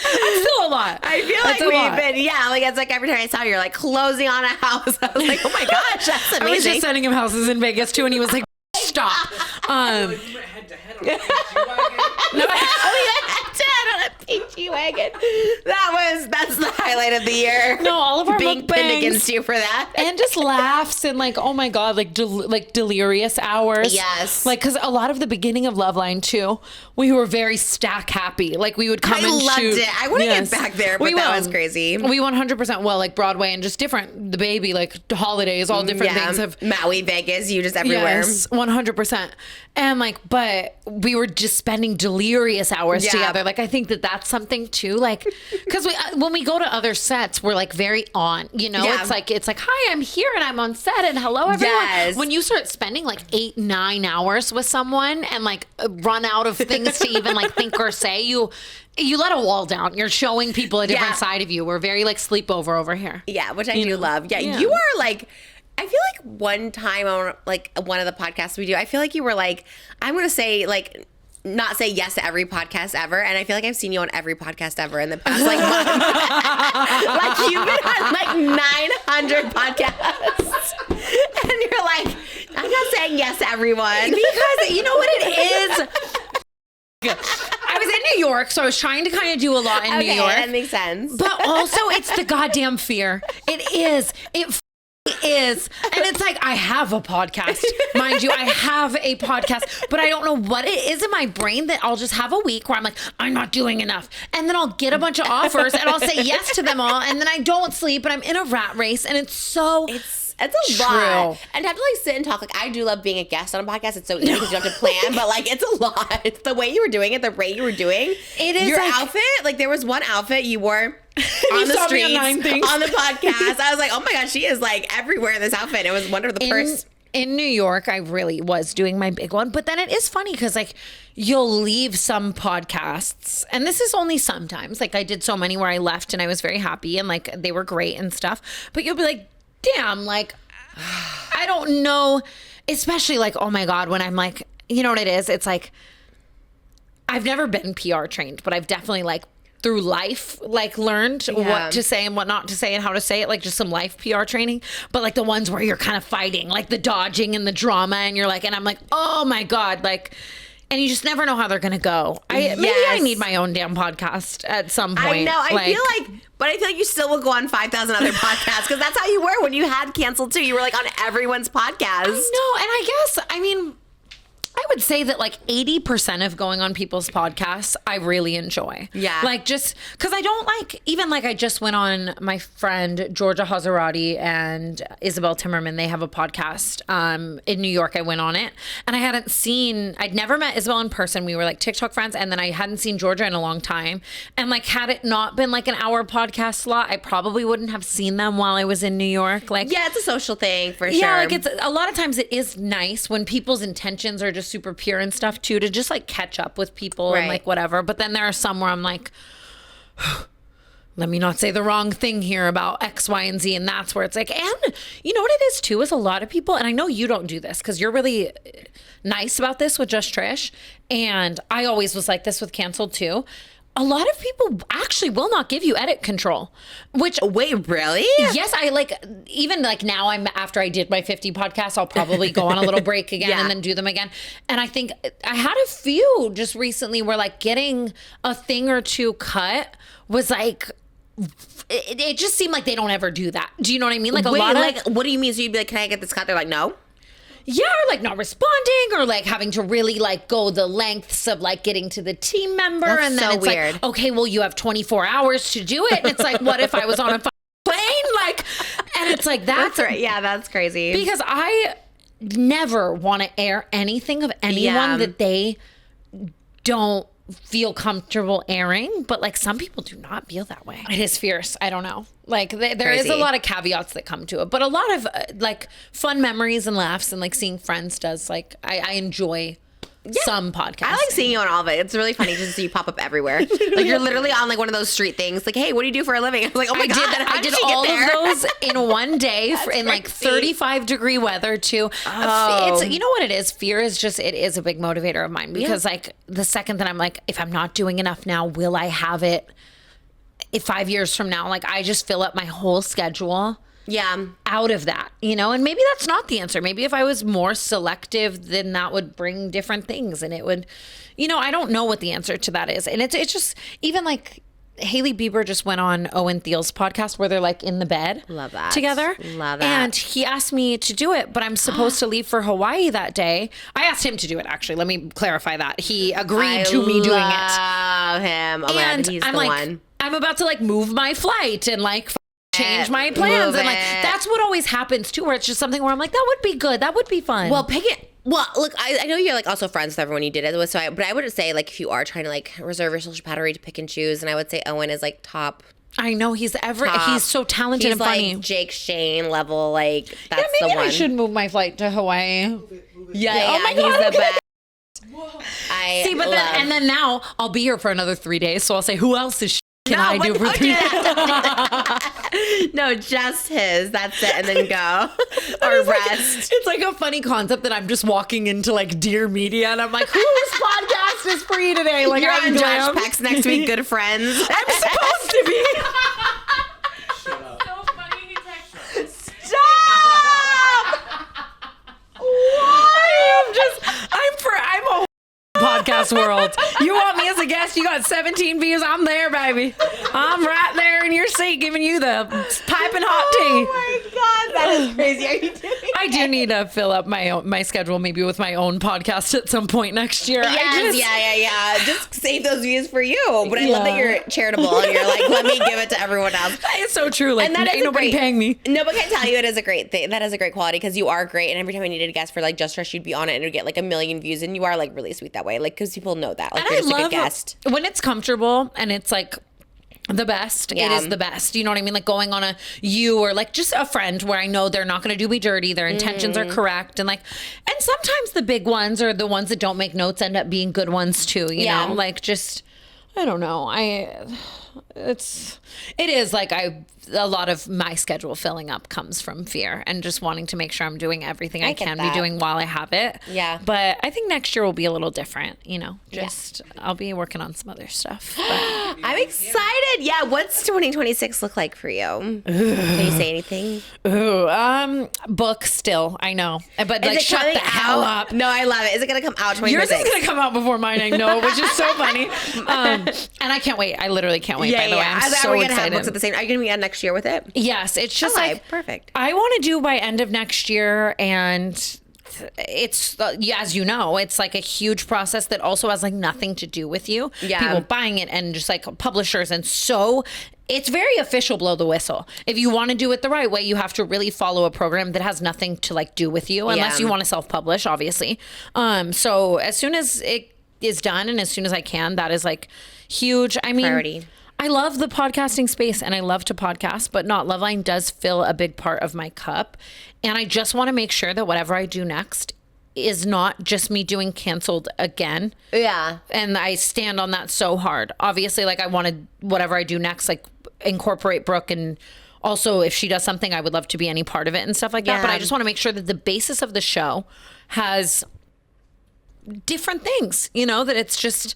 That's still a lot. I feel like we've been, like it's like every time I saw you, you're like closing on a house. I was like, oh my gosh, that's amazing. I was just sending him houses in Vegas too, and he was like, stop. You went head to head on a G-Wagon. On a pink G-Wagon. That's the highlight of the year. No, all of our being pinned mukbangs. against you for that. And just laughs and like, oh my God, like like delirious hours. Yes. Like, because a lot of the beginning of Loveline too, we were very stack happy. Like we would come I and loved shoot. it. I want to get back there, but that was crazy. We 100% will, like Broadway and just different, the baby, like holidays, all different things have. Maui, Vegas, you just everywhere. Yes, 100%. And like, but we were just spending delirious hours together. Like, I think that that's something something too, like, because when we go to other sets, we're like very on, you know. Yeah. It's like, hi, I'm here and I'm on set and hello everyone. Yes. When you start spending like 8-9 hours with someone and like run out of things to even like think or say, you let a wall down. You're showing people a different side of you. We're very like sleepover over here. Yeah, which I do love. Yeah, you are like, I feel like one time on like one of the podcasts we do, I feel like you were like, I'm going to say like, not say yes to every podcast ever. And I feel like I've seen you on every podcast ever in the past like month. Like you've been on like 900 podcasts. And you're like, I'm not saying yes to everyone. Because you know what it is? I was in New York, so I was trying to kind of do a lot in New York. That makes sense. But also, it's the goddamn fear. It is. It is. And it's like, I have a podcast. Mind you, I have a podcast, but I don't know what it is in my brain that I'll just have a week where I'm like, I'm not doing enough. And then I'll get a bunch of offers and I'll say yes to them all. And then I don't sleep and I'm in a rat race. And it's so... It's a lot. And to have to like sit and talk, like I do love being a guest on a podcast. It's so easy because you don't have to plan, but like it's a lot. It's the way you were doing it, the rate you were doing. It is your like, outfit. Like there was one outfit you wore on the streets, on the podcast. I was like, oh my gosh, she is like everywhere in this outfit. It was wonder the purse. In New York, I really was doing my big one. But then it is funny because like you'll leave some podcasts, and this is only sometimes. Like I did so many where I left and I was very happy and like they were great and stuff. But you'll be like, damn, like I don't know, especially like, oh my God, when I'm like, you know what it is? It's like, I've never been PR trained, but I've definitely like through life, like learned what to say and what not to say and how to say it, like just some life PR training. But like the ones where you're kind of fighting, like the dodging and the drama and you're like, and I'm like, oh my God, like, and you just never know how they're going to go. Maybe I need my own damn podcast at some point. I know. I feel like you still will go on 5,000 other podcasts because that's how you were when you had canceled too. You were like on everyone's podcast. I know. And I guess, I mean, I would say that like 80% of going on people's podcasts, I really enjoy. Yeah. Like just because I don't like, even like I just went on my friend Georgia Hazarati and Isabel Timmerman. They have a podcast in New York. I went on it and I'd never met Isabel in person. We were like TikTok friends. And then I hadn't seen Georgia in a long time. And like, had it not been like an hour podcast slot, I probably wouldn't have seen them while I was in New York. Like, yeah, it's a social thing for sure. Yeah, like it's a lot of times it is nice when people's intentions are just super pure and stuff too, to just like catch up with people and like whatever. But then there are some where I'm like, let me not say the wrong thing here about X, Y, and Z. And that's where it's like, and you know what it is too, is a lot of people, and I know you don't do this because you're really nice about this with Just Trish. And I always was like this with Canceled too. A lot of people actually will not give you edit control, which wait, really? Yes, I like, even like now after I did my 50 podcasts, I'll probably go on a little break again and then do them again. And I think I had a few just recently where like getting a thing or two cut was like, it just seemed like they don't ever do that. Do you know what I mean? Like what do you mean? So you'd be like, can I get this cut? They're like, no. Yeah, or like not responding, or like having to really like go the lengths of like getting to the team member. That's and then so it's weird. like, okay, well, you have 24 hours to do it. And it's like, what if I was on a plane? Like, and it's like, that's right. Yeah, that's crazy. Because I never want to air anything of anyone that they don't feel comfortable airing, but like some people do not feel that way. It is fierce. I don't know. Like there is a lot of caveats that come to it, but a lot of like fun memories and laughs and like seeing friends does like I enjoy some podcasts. I like seeing you on all of it. It's really funny just to see you pop up everywhere. Like you're literally on like one of those street things. Like, hey, what do you do for a living? I was like, oh my God, I did all of those in one day in like 35-degree weather too. It's, you know what it is? Fear is just, it is a big motivator of mine because like the second that I'm like, if I'm not doing enough now, will I have it 5 years from now? Like I just fill up my whole schedule out of that, you know, and maybe that's not the answer. Maybe if I was more selective, then that would bring different things and it would, you know, I don't know what the answer to that is. And it's just, even like Hailey Bieber just went on Owen Thiel's podcast where they're like in the bed together. Love that. And he asked me to do it, but I'm supposed to leave for Hawaii that day. I asked him to do it, actually. Let me clarify that. He agreed to me doing it. I love him. Oh, and he's I'm the like, one. I'm about to like move my flight and like change my plans. And like, that's what always happens too, where it's just something where I'm like, that would be good. That would be fun. Well, Well, look, I know you're like also friends with everyone you did it with, but I would say like if you are trying to like reserve your social battery to pick and choose, and I would say Owen is like top. I know he's so talented He's and funny. like Jake Shane level, like that's yeah, maybe the one. I should move my flight to Hawaii. Yeah, oh my God, he's the best. See, but then now I'll be here for another 3 days, so I'll say, who else is can I do for 3 days? No, just his. That's it, and then go or rest. It's like a funny concept that I'm just walking into like Dear Media, and I'm like, whose podcast is free today? Like, You're I'm on Josh glam. Peck's next week. Good friends. I'm supposed to be. Shut up. So funny he texted. Stop! Why? I'm a podcast world. You want me as a guest? You got 17 views. I'm there, baby. I'm right there in your seat, giving you the piping hot tea. Oh my God, that is crazy. Are you doing? I do need to fill up my schedule, maybe with my own podcast at some point next year. Yes, yeah. Just save those views for you. But I love that you're charitable and you're like, let me give it to everyone else. That is so true. Like, And that ain't is nobody great. paying me. No, but can I tell you, it is a great thing. That is a great quality because you are great. And every time I needed a guest for like Just Rush, you'd be on it and it would get like 1 million views. And you are like really sweet that way. Like, because people know that. Like, And you're I just like a love guest. when it's comfortable and it's like the best. Yeah. It is the best. You know what I mean? Like going on or like just a friend where I know they're not going to do me dirty. Their intentions are correct. And sometimes the big ones or the ones that don't make notes end up being good ones too. You know, like just, I don't know. It is like a lot of my schedule filling up comes from fear and just wanting to make sure I'm doing everything I get can that. be doing while I have it. Yeah. But I think next year will be a little different, you know, I'll be working on some other stuff. But. I'm excited. Yeah. What's 2026 look like for you? Can you say anything? Ooh, book still, I know. But like, Is it shut coming the hell out? up. No, I love it. Is it going to come out 2026? Yours is going to come out before mine, I know, which is so funny. And I can't wait. I literally can't wait, by the way. I'm so Are we going to have excited. books at the same? Are you going to be on next year with it? Yes, it's just Okay, like perfect. I want to do by end of next year, and it's as you know, it's like a huge process that also has like nothing to do with you. Yeah. People buying it and just like publishers, and so it's very official. Blow the whistle. If you want to do it the right way, you have to really follow a program that has nothing to like do with you, unless you want to self-publish, obviously. So as soon as it is done, and as soon as I can, that is like huge. I mean. Priority. I love the podcasting space and I love to podcast, but Loveline does fill a big part of my cup. And I just want to make sure that whatever I do next is not just me doing canceled again. Yeah. And I stand on that so hard. Obviously, like I wanted whatever I do next, like incorporate Brooke, and also if she does something, I would love to be any part of it and stuff like that. But I just want to make sure that the basis of the show has different things, you know, that it's just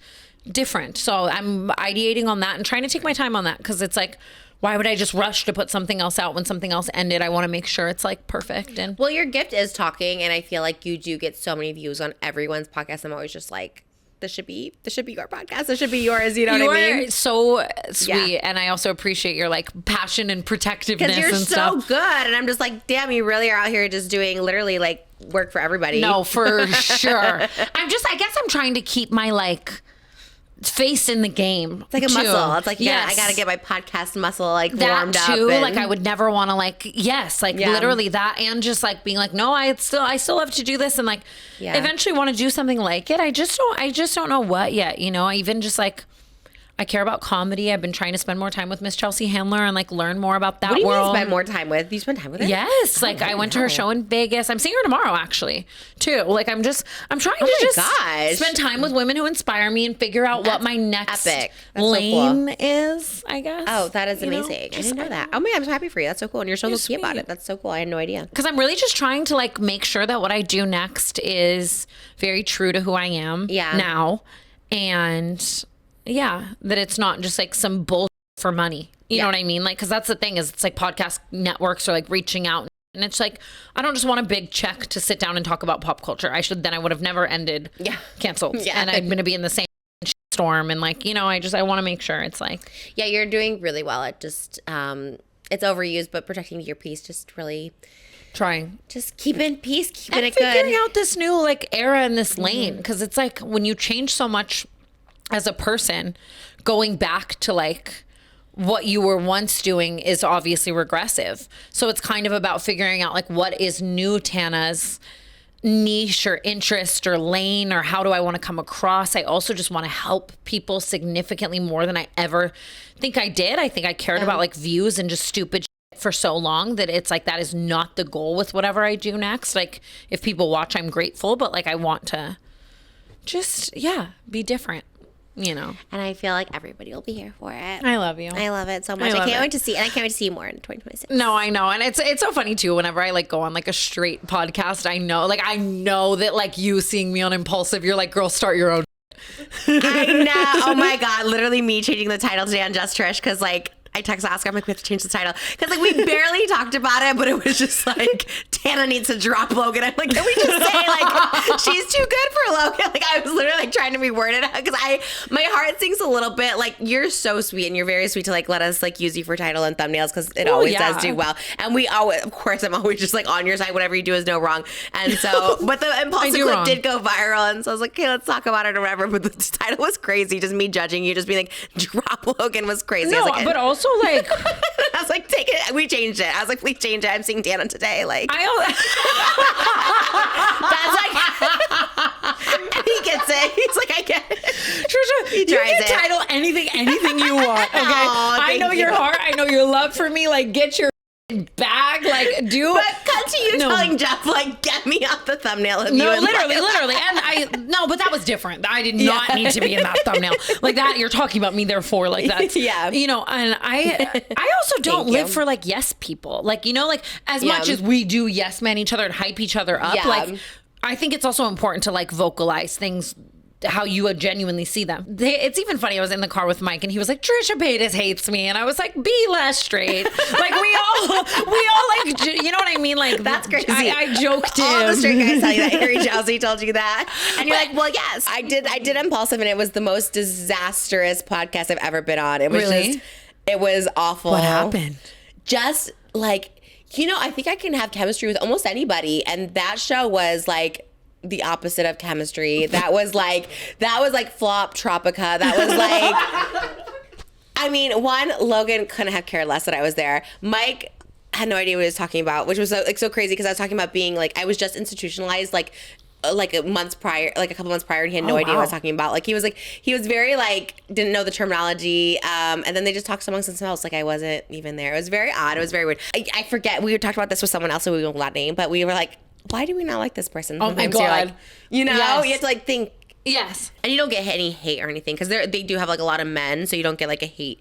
different. So I'm ideating on that and trying to take my time on that, because it's like, why would I just rush to put something else out when something else ended? I want to make sure it's like perfect. And Well, your gift is talking, and I feel like you do get so many views on everyone's podcast. I'm always just like, this should be your podcast. This should be yours. You know you what I mean? are so sweet. Yeah. And I also appreciate your like passion and protectiveness Because you're and so stuff. good, and I'm just like, damn, you really are out here just doing literally like work for everybody. No, for sure. I guess I'm trying to keep my like face in the game. It's like a too. muscle. It's like, Yes. I got to get my podcast muscle like that warmed too. up. and- Like I would never want to like, literally that. And just like being like, no, I still have to do this. And like eventually want to do something like it. I just don't know what yet. You know, I even just like, I care about comedy. I've been trying to spend more time with Miss Chelsea Handler and like learn more about that What do you world. mean spend more time with? Do you spend time with her? Yes, like I went to her show in Vegas. I'm seeing her tomorrow, actually, too. Like I'm trying to just gosh. spend time with women who inspire me and figure out what my next epic. That's so lane is, I guess. Oh, that is You know, amazing. I just- didn't know that. Oh man, I'm so happy for you. That's so cool. And you're so You're lucky about sweet. it. That's so cool. I had no idea. Because I'm really just trying to like make sure that what I do next is very true to who I am now. And yeah, that it's not just like some bullshit for money. You know what I mean? Like, because that's the thing is it's like podcast networks are like reaching out. And it's like, I don't just want a big check to sit down and talk about pop culture. I would have never ended canceled. Yeah. And I'm going to be in the same storm. And like, you know, I want to make sure it's like. Yeah, you're doing really well at just, it's overused, but protecting your peace, just really Trying. just keeping peace, keeping And it good. figuring out this new like era in this lane. Because it's like when you change so much as a person, going back to like what you were once doing is obviously regressive. So it's kind of about figuring out like what is new TANA's niche or interest or lane or how do I want to come across. I also just want to help people significantly more than I ever think I did. I think I cared about like views and just stupid shit for so long that it's like that is not the goal with whatever I do next. Like if people watch, I'm grateful, but like I want to just be different. You know, and I feel like everybody will be here for it. I love you. I love it so much. I can't wait to see, and I can't wait to see you more in 2026. No, I know, and it's so funny too. Whenever I like go on like a straight podcast, I know that like you seeing me on Impulsive, you're like, girl, start your own. I know. Oh my god, literally me changing the title today on Just Trish because like. I texted Oscar, I'm like, we have to change the title. Because, like, we barely talked about it, but it was just like, Tana needs to drop Logan. I'm like, can we just say, like, she's too good for Logan? Like, I was literally, like, trying to reword it. Because my heart sinks a little bit. Like, you're so sweet, and you're very sweet to, like, let us, like, use you for title and thumbnails, because it always does do well. And we always, of course, I'm always just, like, on your side. Whatever you do is no wrong. And so, but the Impulsive clip did go viral. And so I was like, okay, let's talk about it or whatever. But the title was crazy. Just me judging you, just being like, drop Logan was crazy. No, I was like, but also, like... I was like, take it. We changed it. I was like, please change it. I'm seeing Tana today. Like, that's like, and he gets it. He's like, I get it. Trisha, you can title anything you want. Okay, I know your heart. I know your love for me. Like, get your bag. Like, do. But cut to you telling Jeff, like, get me off the thumbnail. Of no, you literally. And but that was different. I did not need to be in that thumbnail like that. You're talking about me, therefore, like that. Yeah. You know, and I also don't live for like yes people. Like, you know, like as much as we do yes man each other and hype each other up. Like, I think it's also important to like vocalize things how you genuinely see them. It's even funny. I was in the car with Mike and he was like, Trisha Paytas hates me. And I was like, be less straight. Like we all like, you know what I mean? Like that's crazy. I joked him. All the straight guys tell you that. Harry Chelsea told you that. And you're like, well, yes, I did Impulsive and it was the most disastrous podcast I've ever been on. It was it was awful. What happened? Just like, you know, I think I can have chemistry with almost anybody. And that show was like, the opposite of chemistry. That was like flop Tropica. That was like, I mean, one, Logan couldn't have cared less that I was there. Mike had no idea what he was talking about, which was so crazy because I was talking about being like, I was just institutionalized like a couple months prior, and he had no idea what I was talking about. Like he was very like, didn't know the terminology. And then they just talked amongst themselves like I wasn't even there. It was very odd. It was very weird. I forget, we talked about this with someone else who we won't not name, but we were like, why do we not like this person? Oh my God. You're like, you know, you have to like think. Yes. And you don't get any hate or anything because they do have like a lot of men, so you don't get like a hate.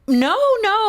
No.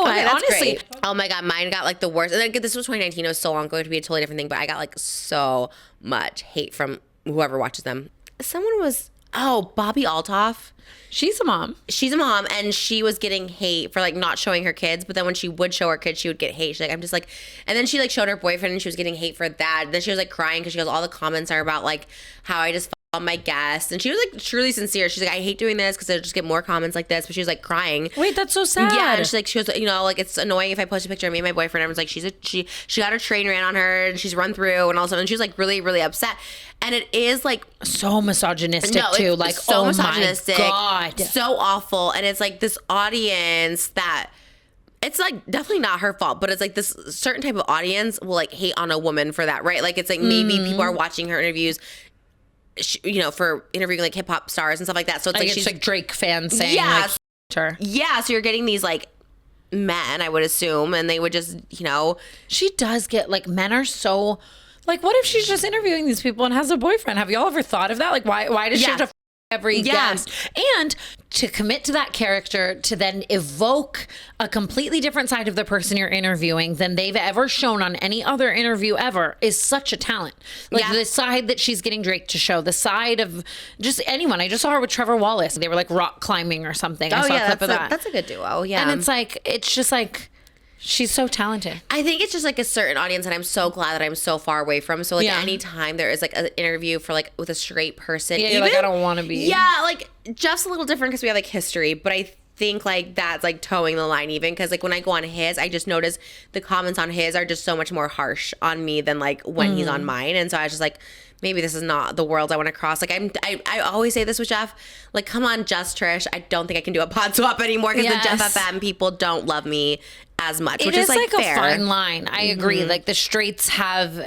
Okay, that's honestly. Great. Oh my God, mine got like the worst. And then, this was 2019. It was so long ago to be a totally different thing, but I got like so much hate from whoever watches them. Someone was, Bobbi Althoff. She's a mom. She's a mom, and she was getting hate for like not showing her kids. But then when she would show her kids, she would get hate. She's like, I'm just like, and then she like showed her boyfriend, and she was getting hate for that. Then she was like crying because she goes, all the comments are about like how I just on my guests, and she was like truly sincere. She's like, I hate doing this because I just get more comments like this. But she was like crying. Wait, that's so sad. Yeah, and she was, you know, like it's annoying if I post a picture of me and my boyfriend. Everyone's like, she got a train ran on her, and she's run through, and all of a sudden she was like really really upset. And it is like so misogynistic too. Like so misogynistic, my God, so awful. And it's like this audience that. It's like definitely not her fault, but it's like this certain type of audience will like hate on a woman for that, right? Like it's like maybe people are watching her interviews, you know, for interviewing like hip hop stars and stuff like that. So it's like she's like Drake fans saying, like, her. Yeah. So you're getting these like men, I would assume, and they would just, you know, she does get like men are so like, what if she's just interviewing these people and has a boyfriend? Have y'all ever thought of that? Like, why does she have to every guest? And to commit to that character, to then evoke a completely different side of the person you're interviewing than they've ever shown on any other interview ever is such a talent. Like the side that she's getting Drake to show, the side of just anyone. I just saw her with Trevor Wallace. They were like rock climbing or something. I saw a clip of that. That's a good duo. Yeah. And it's just like, she's so talented. I think it's just like a certain audience, and I'm so glad that I'm so far away from. So like anytime there is like an interview for like with a straight person, you're like, I don't want to be. Yeah, like Jeff's a little different because we have like history, but I think like that's like towing the line even because like when I go on his, I just notice the comments on his are just so much more harsh on me than like when he's on mine, and so I was just like, maybe this is not the world I want to cross. Like I always say this with Jeff, like, come on, Just Trish. I don't think I can do a pod swap anymore because the Jeff FM people don't love me as much, which is like fair. A fine line. I agree. Like the straights have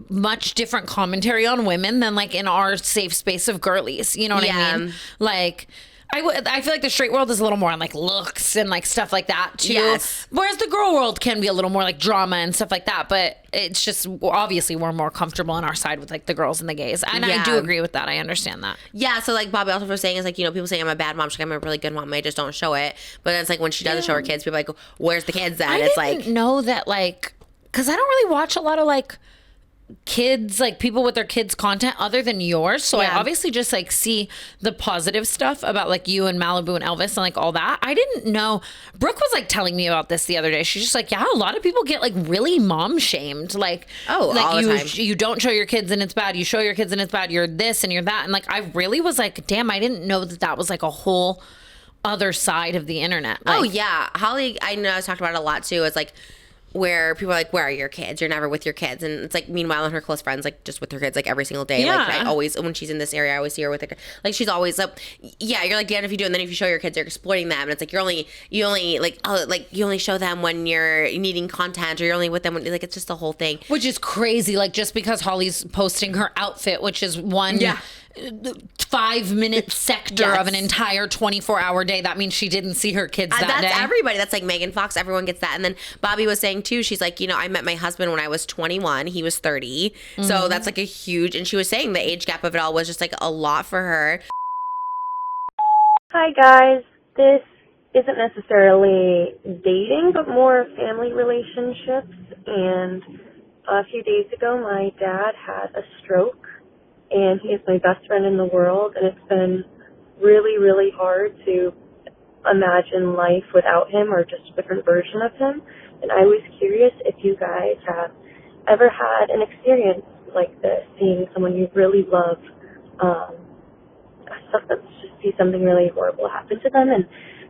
much different commentary on women than like in our safe space of girlies. You know what I mean? Like, I feel like the straight world is a little more on like looks and like stuff like that too. Yes. Whereas the girl world can be a little more like drama and stuff like that. But it's just, obviously we're more comfortable on our side with like the girls and the gays. And I do agree with that. I understand that. Yeah, so like Bobby also was saying is like, you know, people say I'm a bad mom. She's like, I'm a really good mom. I just don't show it. But then it's like when she doesn't show her kids, people are like, where's the kids then? It's like, know that like, because I don't really watch a lot of like kids, like people with their kids content other than yours, so I obviously just like see the positive stuff about like you and Malibu and Elvis and like all that. I didn't know. Brooke was like telling me about this the other day. She's just like, yeah, a lot of people get like really mom shamed, like, like all the time. You don't show your kids and it's bad, you show your kids and it's bad, you're this and you're that. And like I really was like, damn, I didn't know that was like a whole other side of the internet. Like, oh yeah, Holly, I know I was talking about it a lot too. It's like where people are like, where are your kids? You're never with your kids. And it's like, meanwhile, and her close friends, like just with her kids, like every single day. Yeah. Like I always, when she's in this area, I always see her with her, like she's always like, yeah, you're like damned if you do. And then if you show your kids, you're exploiting them. And it's like, you only show them when you're needing content, or you're only with them when, like, it's just the whole thing. Which is crazy. Like just because Holly's posting her outfit, which is one 5-minute sector of an entire 24-hour day, that means she didn't see her kids that day. That's everybody. That's like Megan Fox. Everyone gets that. And then Bobby was saying too, she's like, you know, I met my husband when I was 21. He was 30. So that's like a huge, and she was saying the age gap of it all was just like a lot for her. Hi guys, this isn't necessarily dating, but more family relationships. And a few days ago, my dad had a stroke, and he is my best friend in the world, and it's been really, really hard to imagine life without him or just a different version of him. And I was curious if you guys have ever had an experience like this, seeing someone you really love, see something really horrible happen to them, and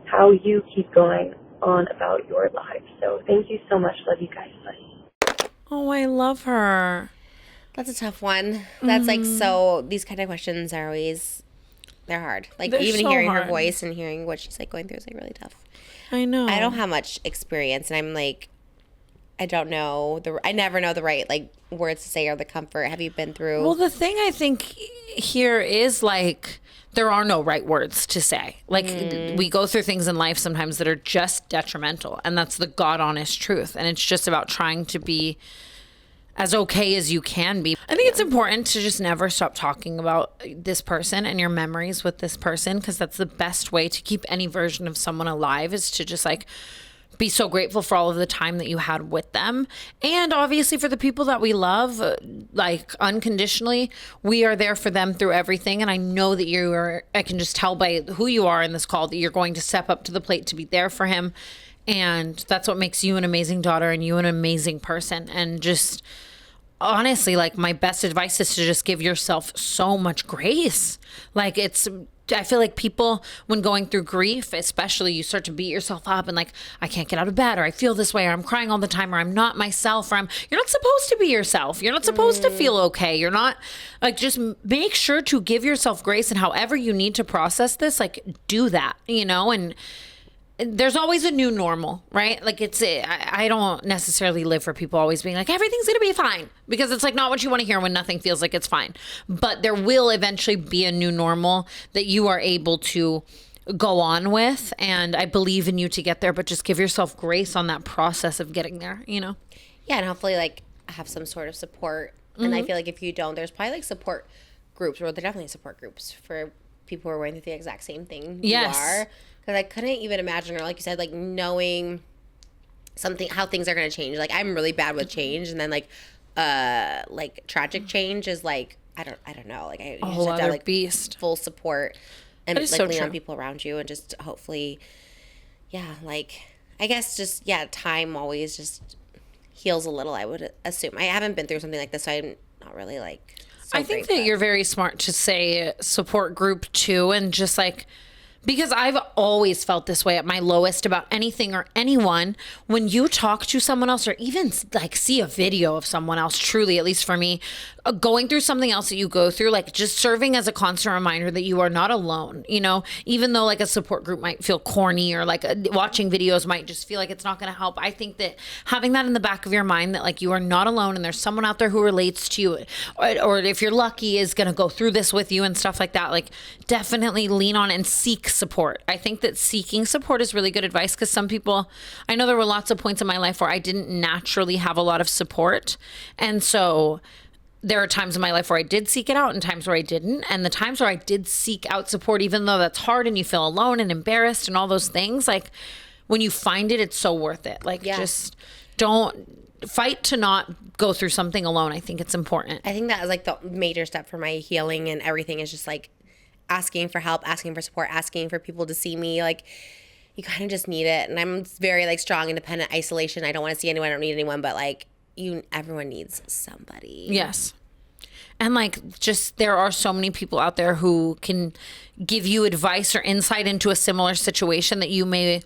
how you keep going on about your lives. So thank you so much. Love you guys. Bye. Oh, I love her. That's a tough one. That's like, so these kind of questions are always, they're hard. Like They're even so hearing hard. her voice and hearing what she's like going through is like really tough. I know. I don't have much experience, and I'm like, I don't know I never know the right like words to say or the comfort. Have you been through? Well, the thing I think here is like, there are no right words to say. Like we go through things in life sometimes that are just detrimental, and that's the God honest truth. And it's just about trying to be as okay as you can be. I think it's important to just never stop talking about this person and your memories with this person, because that's the best way to keep any version of someone alive, is to just like be so grateful for all of the time that you had with them. And obviously for the people that we love, like unconditionally, we are there for them through everything. And I know that I can just tell by who you are in this call that you're going to step up to the plate to be there for him. And that's what makes you an amazing daughter and you an amazing person. And just honestly, like my best advice is to just give yourself so much grace. Like I feel like people, when going through grief, especially, you start to beat yourself up and like, I can't get out of bed, or I feel this way, or I'm crying all the time, or I'm not myself, or you're not supposed to be yourself. You're not supposed to feel okay. You're not, like, just make sure to give yourself grace, and however you need to process this, like, do that, you know? And there's always a new normal, right? Like I don't necessarily live for people always being like, everything's going to be fine, because it's like not what you want to hear when nothing feels like it's fine. But there will eventually be a new normal that you are able to go on with. And I believe in you to get there, but just give yourself grace on that process of getting there, you know? Yeah. And hopefully like have some sort of support. And I feel like if you don't, there's probably like support groups, or there definitely support groups for people who are going through the exact same thing you are. Because I couldn't even imagine, or like you said, like knowing how things are going to change. Like I'm really bad with change, and then like tragic change is like I don't know. Like you just have to have like beast. Full support and like so lean true. on people around you, and just hopefully, yeah. Like I guess just time always just heals a little. I would assume. I haven't been through something like this, so I'm not really like. So I think that you're very smart to say support group too, and just like Because I've always felt this way at my lowest about anything or anyone. When you talk to someone else or even like see a video of someone else, truly, at least for me, going through something else that you go through, like just serving as a constant reminder that you are not alone, you know, even though like a support group might feel corny or like watching videos might just feel like it's not going to help. I think that having that in the back of your mind that like you are not alone and there's someone out there who relates to you or if you're lucky is going to go through this with you and stuff like that, like definitely lean on and seek support. I think that seeking support is really good advice because some people, I know there were lots of points in my life where I didn't naturally have a lot of support. And so there are times in my life where I did seek it out and times where I didn't. And the times where I did seek out support, even though that's hard and you feel alone and embarrassed and all those things, like when you find it, it's so worth it. Like just don't fight to not go through something alone. I think it's important. I think that was like the major step for my healing and everything is just like asking for help, asking for support, asking for people to see me. Like you kind of just need it. And I'm very like strong, independent, isolation. I don't want to see anyone. I don't need anyone, but like everyone needs somebody. Yes. And like just there are so many people out there who can give you advice or insight into a similar situation that you may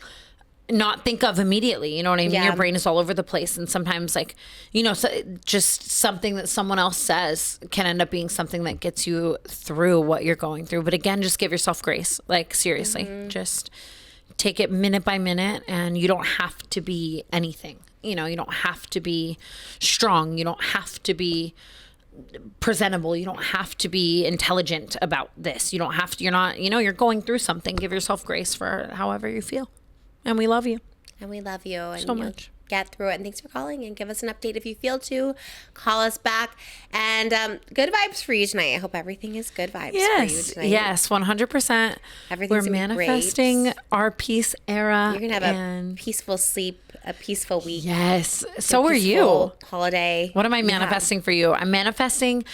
not think of immediately. You know what I mean? Yeah. Your brain is all over the place. And sometimes like, you know, so just something that someone else says can end up being something that gets you through what you're going through. But again, just give yourself grace. Like seriously, just take it minute by minute and you don't have to be anything. You know, you don't have to be strong. You don't have to be presentable. You don't have to be intelligent about this. You don't have to, you're not, you know, you're going through something. Give yourself grace for however you feel. And we love you. And we love you. And so much. Get through it. And thanks for calling and give us an update if you feel to. Call us back. And good vibes for you tonight. I hope everything is good vibes for you tonight. Yes, 100%. Everything's We're gonna be manifesting great. our peace era. You're going to have a peaceful sleep, a peaceful week. Yes. So are you. Peaceful holiday. What am I manifesting for you? I'm manifesting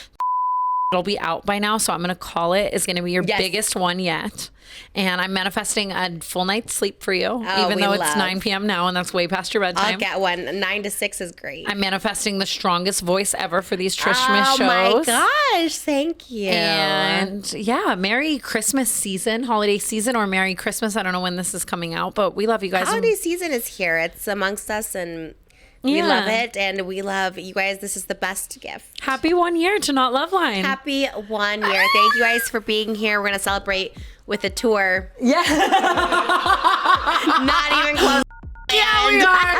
it'll be out by now, so I'm going to call it. It's going to be your biggest one yet. And I'm manifesting a full night's sleep for you, even though it's 9 p.m. now, and that's way past your bedtime. I'll get one. 9 to 6 is great. I'm manifesting the strongest voice ever for these Trish Miss shows. Oh my gosh, thank you. And yeah, Merry Christmas season, holiday season, or Merry Christmas. I don't know when this is coming out, but we love you guys. Holiday season is here. It's amongst us, and we love it, and we love you guys. This is the best gift. Happy 1 year to Not Loveline. Happy 1 year. Thank you guys for being here. We're going to celebrate with a tour. Yeah. Not even close. Yeah, we are.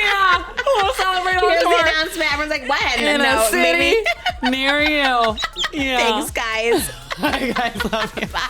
Yeah. We'll celebrate on Here's tour. the announcement. Everyone's like, when? In a city maybe. near you. Yeah. Thanks, guys. Bye, guys. Love you. Bye.